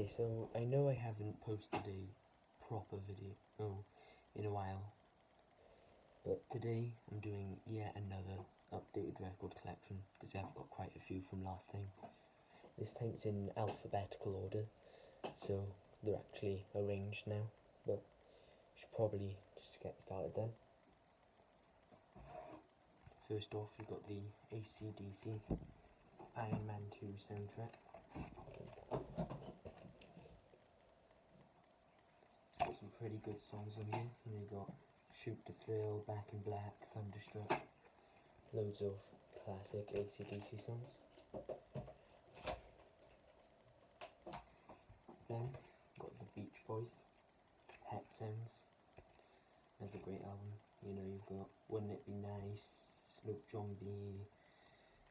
Okay, so I know I haven't posted a proper video in a while, but today I'm doing yet another updated record collection because I've got quite a few from last time. This time it's in alphabetical order, so they're actually arranged now, but we should probably just get started then. First off, we've got the AC/DC Iron Man 2 soundtrack. Got some pretty good songs on here. You've got Shoot to Thrill, Back in Black, Thunderstruck, loads of classic AC/DC songs. Then got the Beach Boys, Pet Sounds, another great album. You know, you've got Wouldn't It Be Nice, Sloop John B,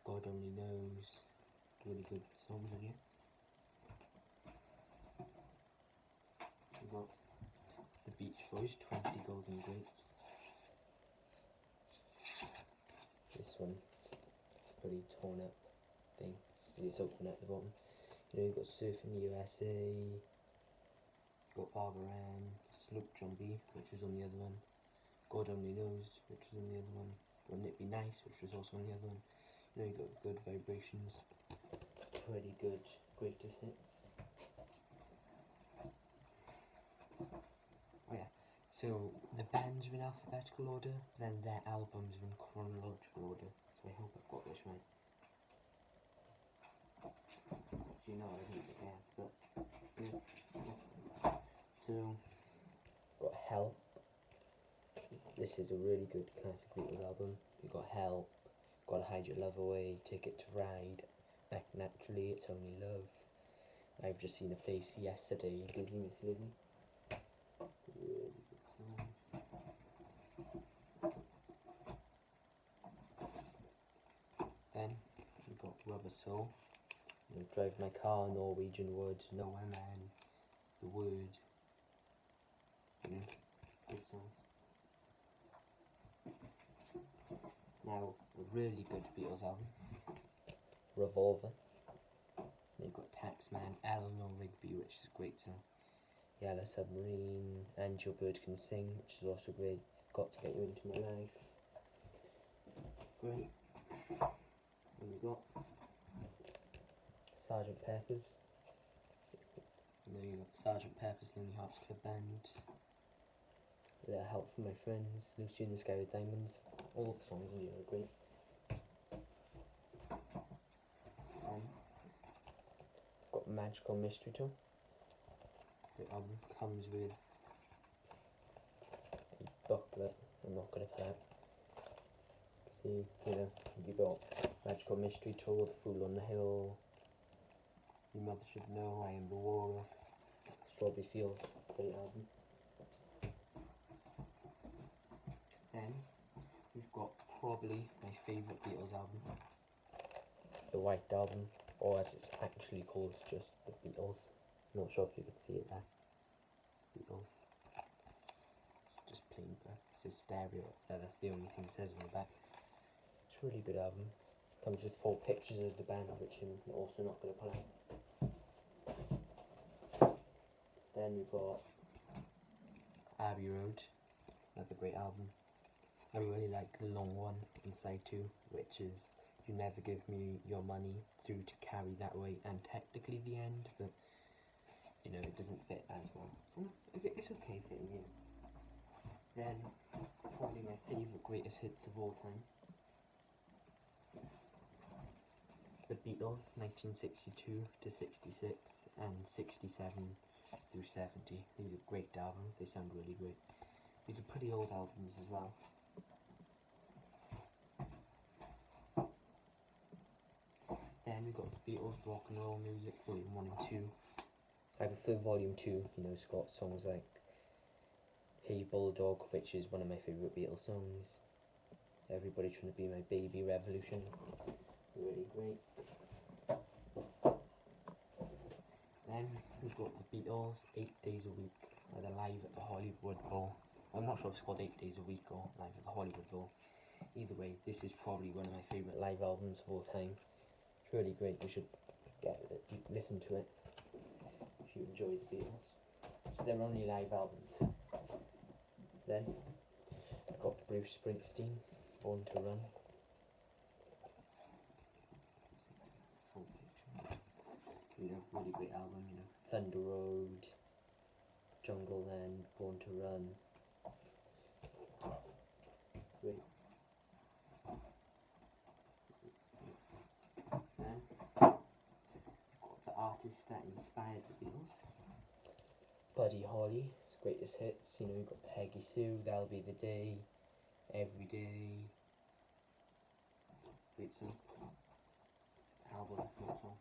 God Only Knows, really good songs on here. We've got the Beach Boys, 20 Golden Greats. This one, it's a pretty torn up thing. It's open at the bottom. You know, you've got Surfing USA, you've got Barbara Ann, Sloop John B, which was on the other one, God Only Knows, which was on the other one, Wouldn't It Be Nice, which was also on the other one. You know, you've got Good Vibrations, pretty good greatest hits. Oh yeah, so the bands are in alphabetical order, then their albums are in chronological order, so I hope I've got this right. You know I don't care, but yeah. So, got Help. This is a really good classic Beatles album. You've got Help, Gotta Hide Your Love Away, Ticket to Ride, Act Naturally, It's Only Love. I've just seen a face yesterday, Dizzy Miss Lizzy. Really good songs. Then we've got Rubber Soul, you know, Drive My Car, Norwegian Wood, Nowhere Man, The Word. You know, good songs. Now, a really good Beatles album, Revolver. You've got Taxman, Eleanor Rigby, which is a great song. Yellow Submarine, And Your Bird Can Sing, which is also great. Got to Get You Into My Life. Great. And we've got Sgt. Pepper's. And then you've got Sgt. Pepper's Lonely Hearts Club Band. A Little Help From My Friends, Lucy in the Sky with Diamonds. All the songs in here are great. Got Magical Mystery Tour. The album comes with a booklet. I'm not gonna put it. See, you know, you got Magical Mystery Tour, The Fool on the Hill, Your Mother Should Know, I Am the Walrus, Strawberry Fields, great album. Then we've got probably my favourite Beatles album, the White Album, or as it's actually called, just the Beatles. I'm not sure if you could see it there. Beatles. It's just plain black. It says stereo up there, that's the only thing it says on the back. It's a really good album. Comes with 4 pictures of the band, which I'm also not going to pull out. Then we've got Abbey Road, another great album. I really like the long one on side 2, which is You Never Give Me Your Money through to Carry That Way, and technically the end, but you know, it doesn't fit as well. It's okay fitting in. Then, probably my favourite greatest hits of all time, The Beatles, 1962 to 66, and 67 through 70. These are great albums, they sound really great. These are pretty old albums as well. Then we got the Beatles Rock and Roll Music, Volume 1 and 2. I prefer Volume 2, you know, it's got songs like Hey Bulldog, which is one of my favourite Beatles songs. Everybody Trying to Be My Baby, Revolution, really great. Then we've got the Beatles, 8 Days a Week, either live at the Hollywood Bowl. I'm not sure if it's called 8 Days a Week or live at the Hollywood Bowl. Either way, this is probably one of my favourite live albums of all time. It's really great, you should listen to it if you enjoy the Beatles. So they're only live albums. Then I've got Bruce Springsteen, Born to Run. Full picture. You know, really great album, you know. Thunder Road, Jungle Land, Born to Run. Great. Then got the artists that inspired the Beatles. Buddy Holly, his greatest hits, you know, you've got Peggy Sue, That'll Be the Day, Every Day. Great song. Album, great song.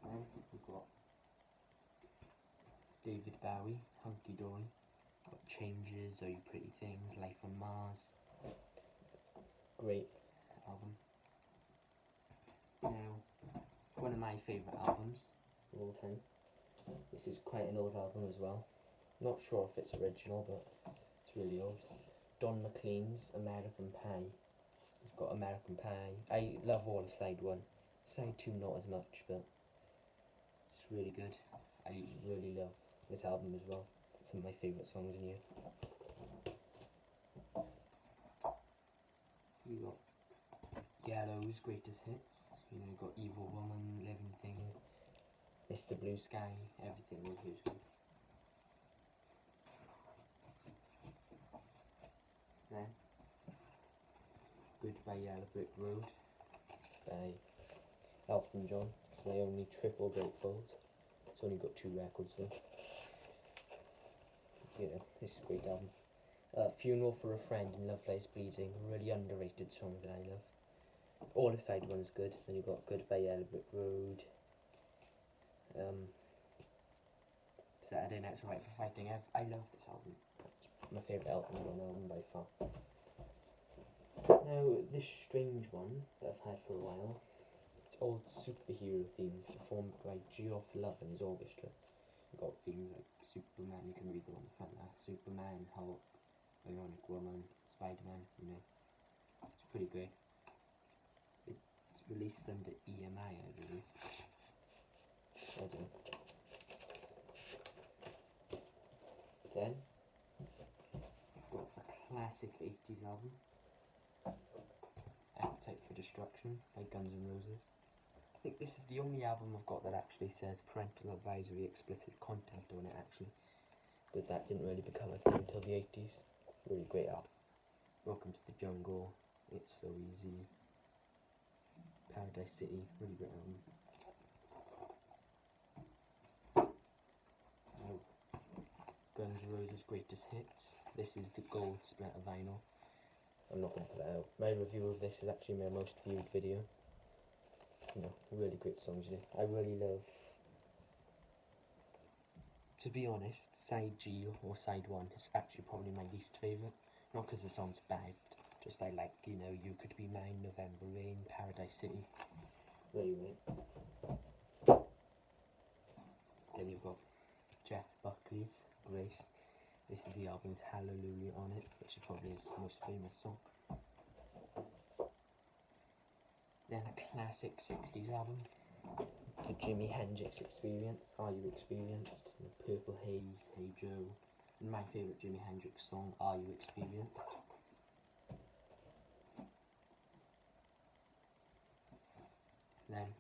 Then we've got David Bowie, Hunky Dory. Got Changes, Oh You Pretty Things, Life on Mars. Great album. Now, one of my favourite albums of all time. This is quite an old album as well. Not sure if it's original, but it's really old. Don McLean's American Pie. It's got American Pie. I love all of side 1. Side 2 not as much, but it's really good. I really love this album as well. It's some of my favourite songs in here. You got Yellow's greatest hits. You know, you got Evil Woman, Living Thing, Mr. Blue Sky, everything was here too. Then Goodbye Yellow Brick Road by Elton John. It's my only triple gatefold. It's only got 2 records though. Yeah, this is a great album. Funeral for a Friend and Love Lies Bleeding, a really underrated song that I love. All the side 1's good. Then you've got Goodbye Yellow Brick Road. Saturday Night's Alright for Fighting. I love this album. It's my favourite Elton John album by far. Now, this strange one that I've had for a while, it's old superhero themes performed by Geoff Love and his orchestra. You've got themes like Superman, you can read them on the front there. Superman, Hulk, Bionic Woman, Spider-Man, you know. It's pretty great. It's released under EMI, I believe. I don't know. Then, we've got a classic 80s album, Appetite for Destruction by Guns N' Roses. I think this is the only album I've got that actually says parental advisory explicit content on it actually, because that didn't really become a thing until the 80s. Really great album. Welcome to the Jungle, It's So Easy, Paradise City, really great album. Guns N' Roses greatest hits. This is the gold splatter vinyl. I'm not going to put that out. My review of this is actually my most viewed video. You know, really great songs in it. I really love, to be honest, side G or side 1 is actually probably my least favourite. Not because the song's bad, just I like, you know, You Could Be Mine, November Rain, Paradise City. Really great. Then you've got Jeff Buckley's Grace. This is the album with Hallelujah on it, which is probably his most famous song. Then a classic 60s album, the Jimi Hendrix Experience, Are You Experienced? Purple Haze, Hey Joe, and my favourite Jimi Hendrix song, Are You Experienced? Then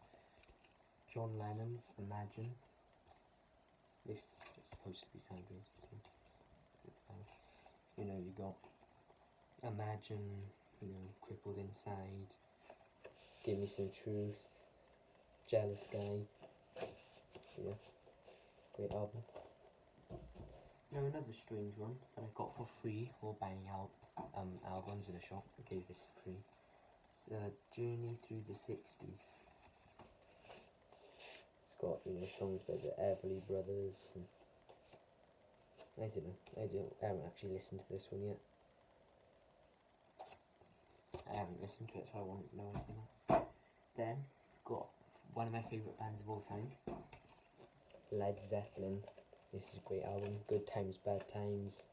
John Lennon's Imagine. This is supposed to be sideways. You know, you got Imagine, you know, Crippled Inside, Give Me Some Truth, Jealous Guy. Yeah, great album. Now another strange one that I got for free while buying albums in a shop. I gave this for free. It's Journey Through the 60s. It's got, you know, songs by the Everly Brothers. And I haven't actually listened to this one yet. I haven't listened to it, so I won't know anything. Then, got one of my favourite bands of all time, Led Zeppelin. This is a great album. Good Times, Bad Times,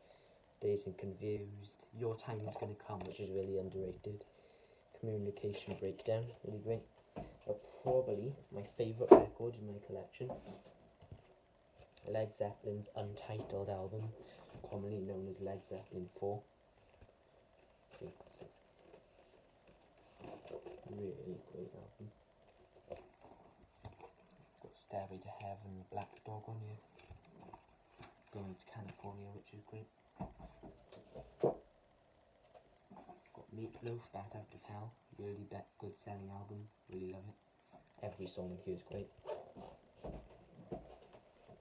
Dazed and Confused, Your Time Is Gonna Come, which is really underrated. Communication Breakdown, really great. Probably my favourite record in my collection, Led Zeppelin's Untitled album, commonly known as Led Zeppelin 4. Really great album. Got Stairway to Heaven, Black Dog on here. Going to California, which is great. Got Meatloaf, Bat Out of Hell, really good selling album, really love it. Every song in here is great.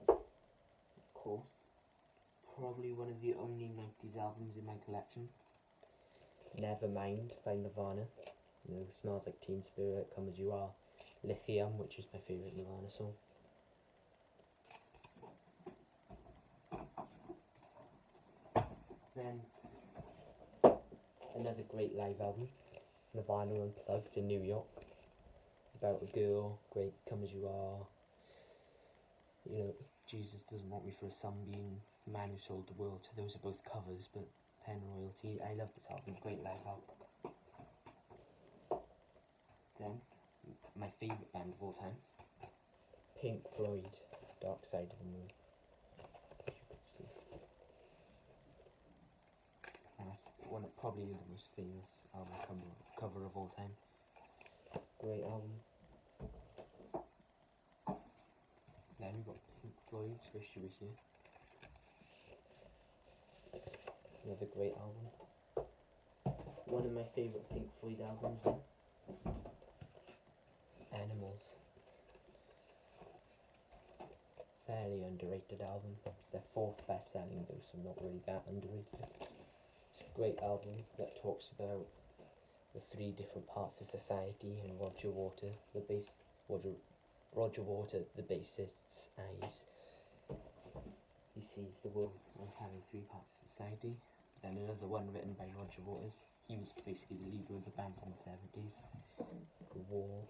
Of course, probably one of the only 90s albums in my collection. Nevermind by Nirvana. You know, Smells Like Teen Spirit, Come As You Are. Lithium, which is my favourite Nirvana song. Then, another great live album, Nirvana Unplugged in New York. About a girl, great, Come As You Are. You know, Jesus Doesn't Want Me for a Sunbeam, Man Who Sold the World. Those are both covers, but Penn Royalty. I love this album, great live album. Then, my favourite band of all time, Pink Floyd, Dark Side of the Moon. As you can see. And that's probably the most famous album cover of all time. Great album. Then we've got Pink Floyd's Wish You Were Here. Another great album. One of my favourite Pink Floyd albums then. Animals. Fairly underrated album. It's their 4th best selling though, so not really that underrated. It's a great album that talks about the 3 different parts of society and Roger Waters, the bassist's eyes. He sees the world as having 3 parts of society. Then another one written by Roger Waters. He was basically the leader of the band in the 70s. The war.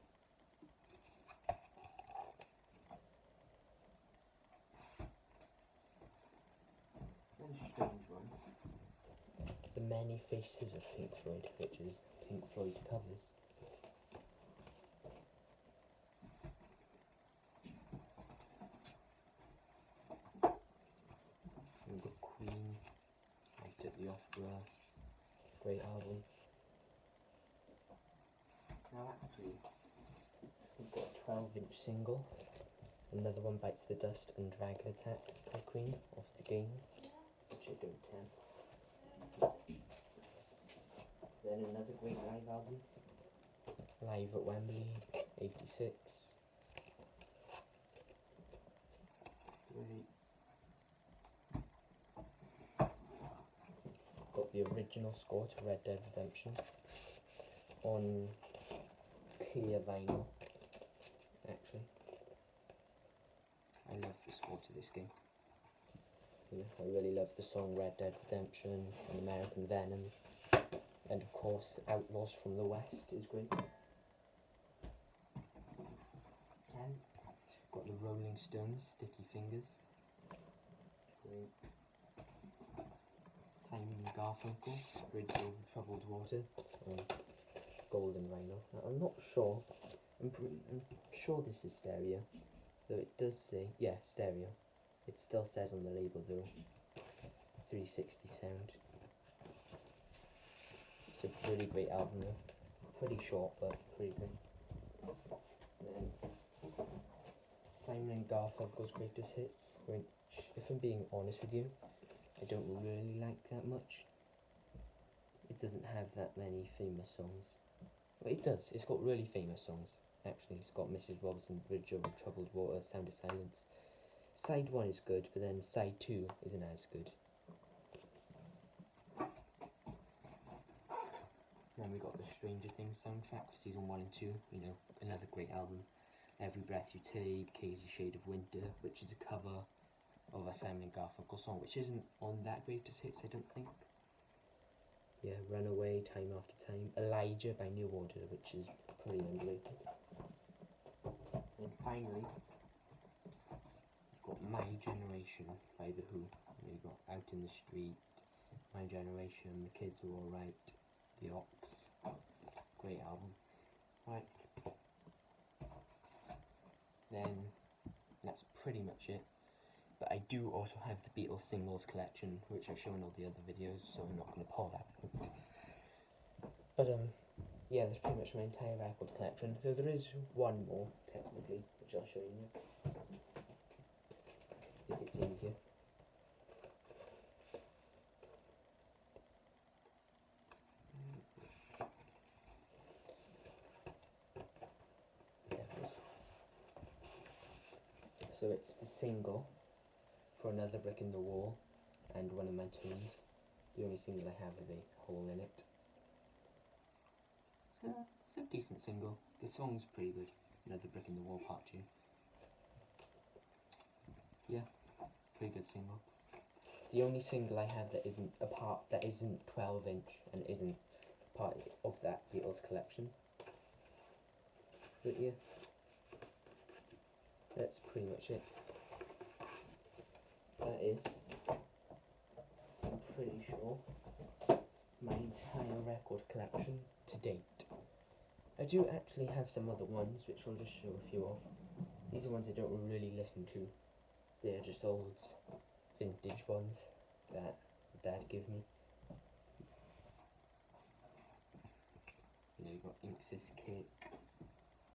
Then a strange one. The Many Faces of Pink Floyd, which is Pink Floyd covers. We've got Queen, Night at the Opera, great album. Now actually, we've got a 12-inch single, another one, Bites the Dust and Dragon Attack by Queen, off the game, which I don't have. Then another great live album, Live at Wembley, 86. Great. Got the original score to Red Dead Redemption on clear vinyl, actually. I love the score to this game. Yeah, I really love the song Red Dead Redemption and American Venom. And of course, Outlaws from the West is great. And got the Rolling Stones, Sticky Fingers. Great. Simon & Garfunkel, Bridge Over Troubled Water, Golden Rhino. Now, I'm not sure. I'm sure this is stereo, though it does say, yeah, stereo. It still says on the label though, 360 sound. It's a really great album though. Pretty short, but pretty good. Then Simon & Garfunkel's Greatest Hits, which, if I'm being honest with you, I don't really like that much. It doesn't have that many famous songs. But it does, it's got really famous songs, actually. It's got Mrs. Robinson, Bridge Over Troubled Water, Sound of Silence. Side 1 is good, but then side 2 isn't as good. Then we got the Stranger Things soundtrack for season 1 and 2. You know, another great album. Every Breath You Take, Hazy Shade of Winter, which is a cover of a Simon & Garfunkel song, which isn't on that Greatest Hits, I don't think. Yeah, Runaway, Time After Time. Elijah by New Order, which is pretty underrated. And finally, we've got My Generation by The Who. We've got Out in the Street, My Generation, The Kids Are Alright, The Ox. great album. Right. Then that's pretty much it. But I do also have the Beatles singles collection, which I show in all the other videos, so I'm not going to pull that out. But yeah, that's pretty much my entire record collection. So there is one more, technically, which I'll show you now. If it's in here. There it is. So it's the single for Another Brick in the Wall and One of My Tunes. The only single I have with a hole in it. So it's a decent single. The song's pretty good. Another Brick in the Wall Part 2. Yeah, pretty good single. The only single I have that isn't 12-inch and isn't part of that Beatles collection. But yeah, that's pretty much it. That is, I'm pretty sure, my entire record collection to date. I do actually have some other ones which I'll just show a few of. These are ones I don't really listen to. They're just old vintage ones that Dad gave me. You know, you've got Inks's Cake,